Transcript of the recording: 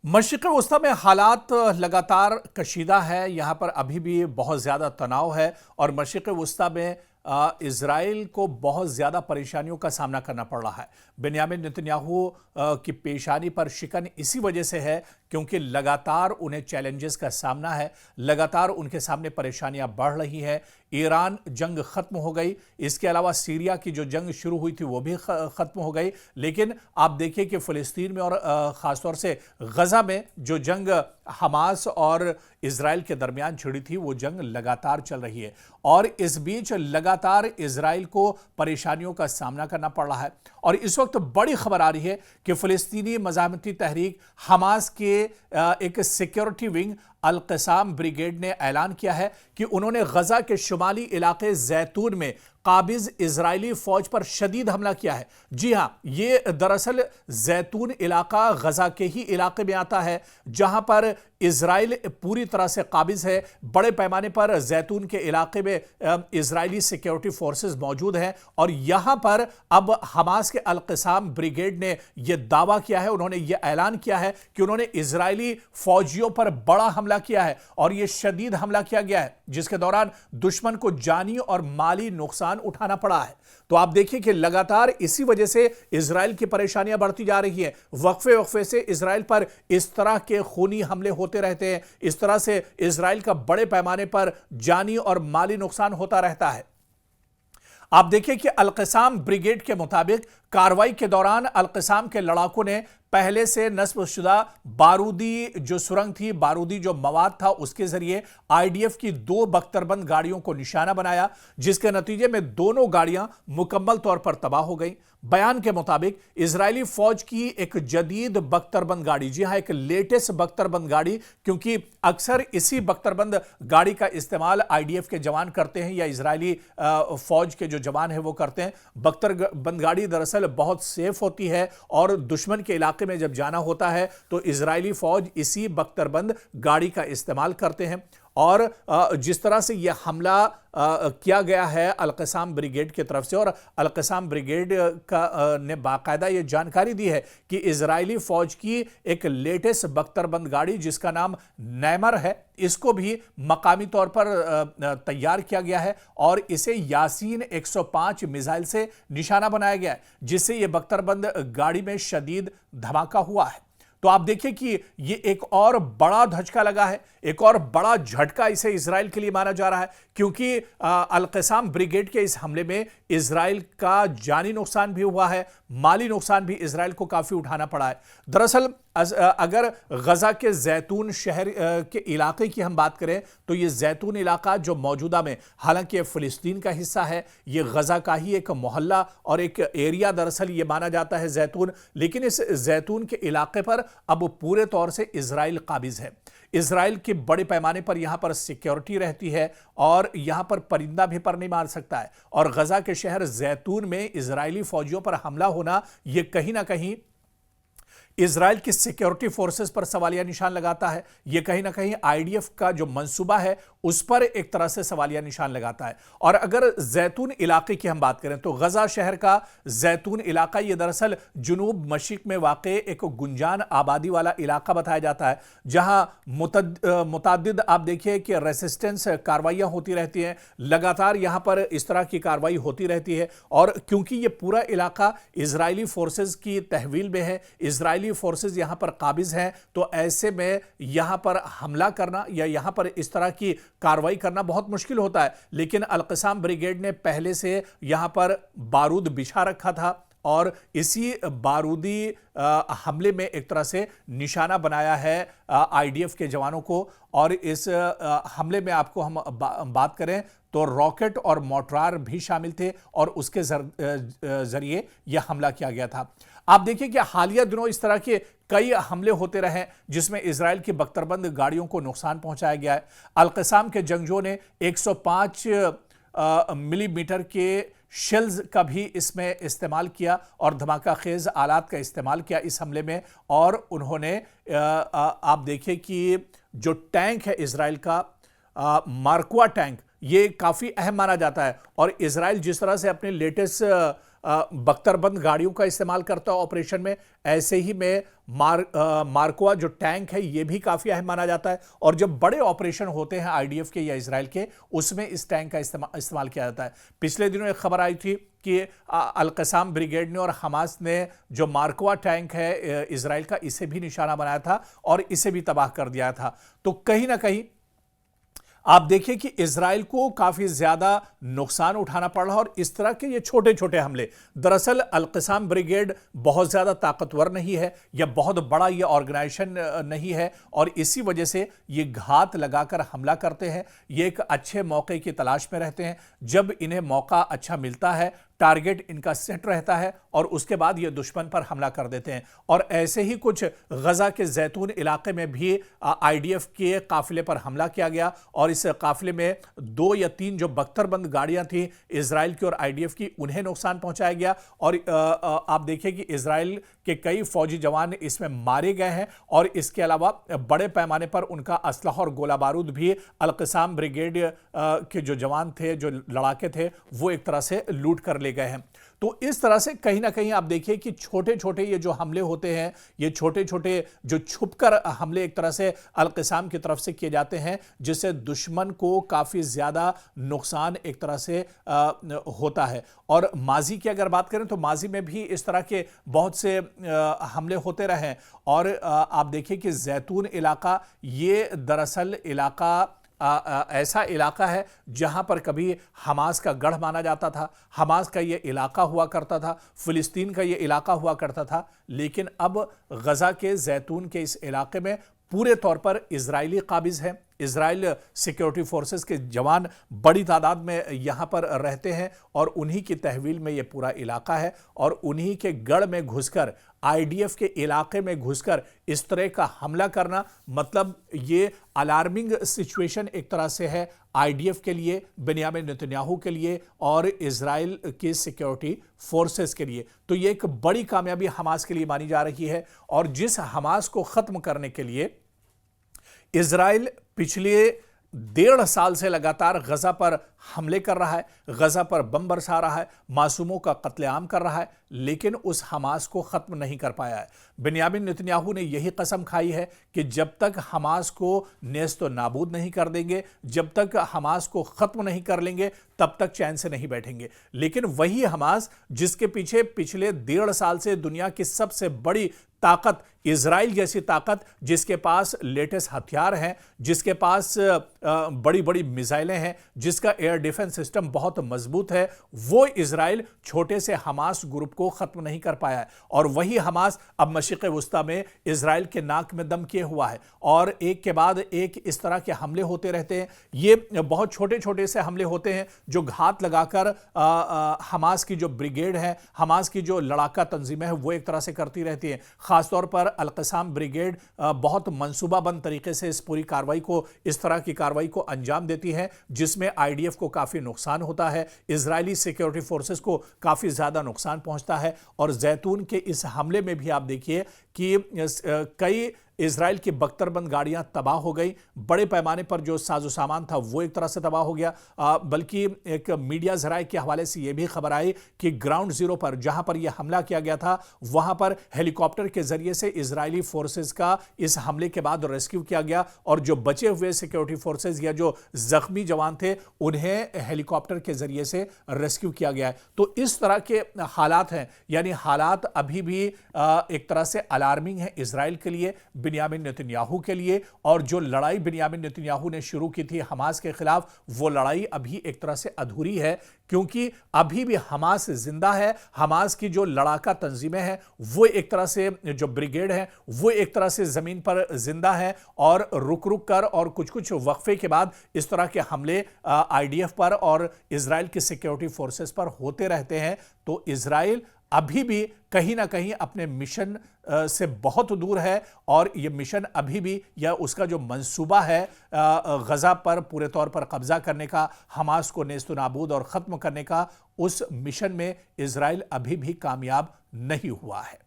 मशरिक़ वस्ता में हालात लगातार कशीदा है। यहाँ पर अभी भी बहुत ज़्यादा तनाव है और मशरिक़ वस्ता में इज़राइल को बहुत ज़्यादा परेशानियों का सामना करना पड़ रहा है। बेंयामिन नेतन्याहू की पेशानी पर शिकन इसी वजह से है क्योंकि लगातार उन्हें चैलेंजेस का सामना है, लगातार उनके सामने परेशानियां बढ़ रही हैं। ईरान जंग ख़त्म हो गई, इसके अलावा सीरिया की जो जंग शुरू हुई थी वो भी ख़त्म हो गई, लेकिन आप देखिए कि फ़लस्तीन में और ख़ासतौर से गज़ा में जो जंग हमास और इज़राइल के दरमियान छिड़ी थी वो जंग लगातार चल रही है और इस बीच लगातार इज़राइल को परेशानियों का सामना करना पड़ रहा है। और इस वक्त बड़ी खबर आ रही है कि फ़लस्तीनी मज़ाहमती तहरीक हमास के एक सिक्योरिटी विंग अल-क़साम ब्रिगेड ने ऐलान किया है कि उन्होंने गज़ा के शुमाली इलाके जैतून में काबिज इजरायली फौज पर शदीद हमला किया है। जी हां, ये दरअसल जैतून इलाका गज़ा के ही इलाके में आता है जहां पर इजराइल पूरी तरह से काबिज है। बड़े पैमाने पर जैतून के इलाके में इजरायली सिक्योरिटी फोर्सेस मौजूद हैं और यहां पर अब हमास के अल-क़साम ब्रिगेड ने यह दावा किया है, उन्होंने यह ऐलान किया है कि उन्होंने इजरायली फौजियों पर बड़ा हमला किया है और यह शदीद हमला किया गया है जिसके दौरान दुश्मन को जानी और माली नुकसान उठाना पड़ा है। तो आप देखिए कि लगातार इसी वजह से इजराइल की परेशानियां बढ़ती जा रही हैं। वक्फे वक्फे से इजराइल पर इस तरह के खूनी हमले होते रहते हैं, इस तरह से इजराइल का बड़े पैमाने पर जानी और माली नुकसान होता रहता है। आप देखिए कि अल-क़साम ब्रिगेड के मुताबिक कार्रवाई के दौरान अल-क़साम के लड़ाकों ने पहले से नस्बशुदा बारूदी जो सुरंग थी, बारूदी जो मवाद था, उसके जरिए आईडीएफ की 2 बख्तरबंद गाड़ियों को निशाना बनाया, जिसके नतीजे में दोनों गाड़ियां मुकम्मल तौर पर तबाह हो गई। बयान के मुताबिक इजरायली फौज की एक जदीद बख्तरबंद गाड़ी, जी हां, एक लेटेस्ट बख्तरबंद गाड़ी, क्योंकि अक्सर इसी बख्तरबंद गाड़ी का इस्तेमाल आईडीएफ के जवान करते हैं या इजरायली फौज के जो जवान हैं वो करते हैं। बख्तरबंद गाड़ी दरअसल बहुत सेफ होती है और दुश्मन के इलाके में जब जाना होता है तो इजरायली फौज इसी बख्तरबंद गाड़ी का इस्तेमाल करते हैं। और जिस तरह से यह हमला किया गया है अल-क़साम ब्रिगेड की तरफ से, और अल-क़साम ब्रिगेड ने बाकायदा यह जानकारी दी है कि इजरायली फौज की एक लेटेस्ट बख्तरबंद गाड़ी जिसका नाम नैमर है, इसको भी मकामी तौर पर तैयार किया गया है और इसे यासीन 105 मिसाइल से निशाना बनाया गया है, जिससे यह बख्तरबंद गाड़ी में शदीद धमाका हुआ है। तो आप देखिए कि ये एक और बड़ा धचका लगा है, एक और बड़ा झटका इसे इजराइल के लिए माना जा रहा है, क्योंकि अल-क़साम ब्रिगेड के इस हमले में इजराइल का जानी नुकसान भी हुआ है, माली नुकसान भी इजराइल को काफी उठाना पड़ा है। दरअसल अगर गजा के जैतून शहर के इलाके की हम बात करें तो ये जैतून इलाका जो मौजूदा में, हालांकि फिलिस्तीन का हिस्सा है, ये गजा का ही एक मोहल्ला और एक एरिया दरअसल ये माना जाता है जैतून, लेकिन इस जैतून के इलाके पर अब पूरे तौर से इजराइल काबिज है। इजराइल के बड़े पैमाने पर यहां पर सिक्योरिटी रहती है और यहां पर परिंदा भी पर नहीं मार सकता है, और गजा के शहर जैतून में इजरायली फौजियों पर हमला होना यह कहीं ना कहीं इजराइल की सिक्योरिटी फोर्सेस पर सवालिया निशान लगाता है। यह कहीं ना कहीं आईडीएफ का जो मंसूबा है उस पर एक तरह से सवालिया निशान लगाता है। और अगर जैतून इलाके की हम बात करें तो गजा शहर का जैतून इलाका यह दरअसल जुनूब मशरिक में वाक़े एक गुंजान आबादी वाला इलाका बताया जाता है, जहां मुतअद्दिद आप देखिए कि रेसिस्टेंस कार्रवाइयां होती रहती हैं, लगातार यहां पर इस तरह की कार्रवाई होती रहती है। और क्योंकि यह पूरा इलाका इजरायली फोर्सेस की तहवील में है, इजरायली फोर्सेस यहां पर काबिज हैं, तो ऐसे में यहां पर हमला करना या यहां पर इस तरह की कार्रवाई करना बहुत मुश्किल होता है। लेकिन अल-क़साम ब्रिगेड ने पहले से यहां पर बारूद बिछा रखा था और इसी बारूदी हमले में एक तरह से निशाना बनाया है आईडीएफ के जवानों को। और इस हमले में आपको हम बात करें तो रॉकेट और मोर्टार भी शामिल थे और उसके जरिए यह हमला किया गया था। आप देखिए कि हालिया दिनों इस तरह के कई हमले होते रहे जिसमें इजराइल की बख्तरबंद गाड़ियों को नुकसान पहुंचाया गया है। अल-क़साम के जंगजों ने 105 मिलीमीटर के शेल्स का भी इसमें इस्तेमाल किया और धमाका खेज आलात का इस्तेमाल किया इस हमले में। और उन्होंने आप देखिए कि जो टैंक है इजराइल का, मार्कवा टैंक, ये काफ़ी अहम माना जाता है। और इजराइल जिस तरह से अपने लेटेस्ट बख्तरबंद गाड़ियों का इस्तेमाल करता है ऑपरेशन में, ऐसे ही में मार्कोवा जो टैंक है ये भी काफी अहम माना जाता है। और जब बड़े ऑपरेशन होते हैं आईडीएफ के या इजराइल के, उसमें इस टैंक का इस्तेमाल किया जाता है। पिछले दिनों एक खबर आई थी कि अल-क़साम ब्रिगेड ने और हमास ने जो मार्कोवा टैंक है इजराइल का, इसे भी निशाना बनाया था और इसे भी तबाह कर दिया था। तो कहीं ना कहीं आप देखिए कि इजराइल को काफी ज्यादा नुकसान उठाना पड़ रहा है। और इस तरह के ये छोटे छोटे हमले, दरअसल अल-क़साम ब्रिगेड बहुत ज्यादा ताकतवर नहीं है या बहुत बड़ा ये ऑर्गेनाइजेशन नहीं है, और इसी वजह से ये घात लगाकर हमला करते हैं। ये एक अच्छे मौके की तलाश में रहते हैं। जब इन्हें मौका अच्छा मिलता है, टारगेट इनका सेट रहता है, और उसके बाद ये दुश्मन पर हमला कर देते हैं। और ऐसे ही कुछ गजा के जैतून इलाके में भी आईडीएफ के काफिले पर हमला किया गया, और इस काफिले में 2 या 3 जो बख्तरबंद गाड़ियां थी इजराइल की और आईडीएफ की, उन्हें नुकसान पहुंचाया गया। और आप देखिए कि इजराइल के कई फौजी जवान इसमें मारे गए हैं, और इसके अलावा बड़े पैमाने पर उनका असलहा और गोला बारूद भी अल-क़साम ब्रिगेड के जो जवान थे, जो लड़ाके थे, वो एक तरह से लूट कर ले गए हैं। तो इस तरह से कहीं ना कहीं आप देखिए कि छोटे छोटे ये जो हमले होते हैं, ये छोटे छोटे जो छुपकर हमले एक तरह से अल-क़साम की तरफ से किए जाते हैं, जिससे दुश्मन को काफी ज्यादा नुकसान एक तरह से होता है। और माजी की अगर बात करें तो माजी में भी इस तरह के बहुत से हमले होते रहे। और आप देखिए कि जैतून इलाका, ये दरअसल इलाका ऐसा इलाका है जहां पर कभी हमास का गढ़ माना जाता था, हमास का यह इलाका हुआ करता था, फिलिस्तीन का यह इलाका हुआ करता था। लेकिन अब गजा के जैतून के इस इलाके में पूरे तौर पर इजरायली काबिज है। इजराइल सिक्योरिटी फोर्सेस के जवान बड़ी तादाद में यहां पर रहते हैं, और उन्हीं की तहवील में यह पूरा इलाका है। और उन्हीं के गढ़ में घुसकर, आईडीएफ के इलाके में घुसकर इस तरह का हमला करना, मतलब ये अलार्मिंग सिचुएशन एक तरह से है आईडीएफ के लिए, बेन्यामिन नेतन्याहू के लिए, और इजराइल की सिक्योरिटी फोर्सेस के लिए। तो ये एक बड़ी कामयाबी हमास के लिए मानी जा रही है। और जिस हमास को खत्म करने के लिए इजराइल पिछले 1.5 साल से लगातार गजा पर हमले कर रहा है, गजा पर बम बरसा रहा है, मासूमों का कत्लेआम कर रहा है, लेकिन उस हमास को खत्म नहीं कर पाया है। बेन्यामिन नेतन्याहू ने यही कसम खाई है कि जब तक हमास को नेस्त नाबूद नहीं कर देंगे, जब तक हमास को खत्म नहीं कर लेंगे, तब तक चैन से नहीं बैठेंगे। लेकिन वही हमास जिसके पीछे पिछले 1.5 साल से दुनिया की सबसे बड़ी ताकत, इजराइल जैसी ताकत, जिसके पास लेटेस्ट हथियार हैं, जिसके पास बड़ी बड़ी मिसाइलें हैं, जिसका एयर डिफेंस सिस्टम बहुत मजबूत है, वो इजराइल छोटे से हमास ग्रुप को खत्म नहीं कर पाया है। और वही हमास अब मशरिक़ वुस्ता में इजराइल के नाक में दम किए हुआ है, और एक के बाद एक इस तरह के हमले होते रहते हैं। ये बहुत छोटे छोटे से हमले होते हैं जो घात लगाकर हमास की जो ब्रिगेड है, हमास की जो लड़ाका तंजीमें हैं, वो एक तरह से करती रहती हैं। खासतौर पर अल-क़साम ब्रिगेड बहुत मंसूबाबंद तरीके से इस पूरी कार्रवाई को, इस तरह की कार्रवाई को अंजाम देती है, जिसमें आईडीएफ को काफी नुकसान होता है, इजरायली सिक्योरिटी फोर्सेस को काफी ज्यादा नुकसान पहुंचता है। और जैतून के इस हमले में भी आप देखिए कि कई इजराइल की बख्तरबंद गाड़ियां तबाह हो गई, बड़े पैमाने पर जो साजो सामान था वो एक तरह से तबाह हो गया। बल्कि एक मीडिया जराए के हवाले से यह भी खबर आई कि ग्राउंड जीरो पर, जहां पर यह हमला किया गया था, वहां पर हेलीकॉप्टर के जरिए से इजरायली फोर्सेस का इस हमले के बाद रेस्क्यू किया गया, और जो बचे हुए सिक्योरिटी फोर्सेस या जो जख्मी जवान थे, उन्हें हेलीकॉप्टर के जरिए से रेस्क्यू किया गया है। तो इस तरह के हालात हैं, यानी हालात अभी भी एक तरह से अलार्मिंग है इजराइल के लिए, बेन्यामिन नेतन्याहू के लिए। और जो लड़ाई बेन्यामिन नेतन्याहू ने शुरू की थी हमास के खिलाफ, वो लड़ाई अभी एक तरह से अधूरी है, क्योंकि अभी भी हमास जिंदा है। हमास की जो लड़ाका तंजीमें हैं, वो एक तरह से, जो ब्रिगेड है, वो एक तरह से जमीन पर जिंदा है, और रुक रुक कर और कुछ कुछ वक्फे के बाद इस तरह के हमले आईडीएफ पर और इजराइल की सिक्योरिटी फोर्सेस पर होते रहते हैं। तो इजराइल अभी भी कहीं ना कहीं अपने मिशन से बहुत दूर है, और यह मिशन अभी भी, या उसका जो मंसूबा है गजा पर पूरे तौर पर कब्जा करने का, हमास को नेस्त नाबूद और खत्म करने का, उस मिशन में इजराइल अभी भी कामयाब नहीं हुआ है।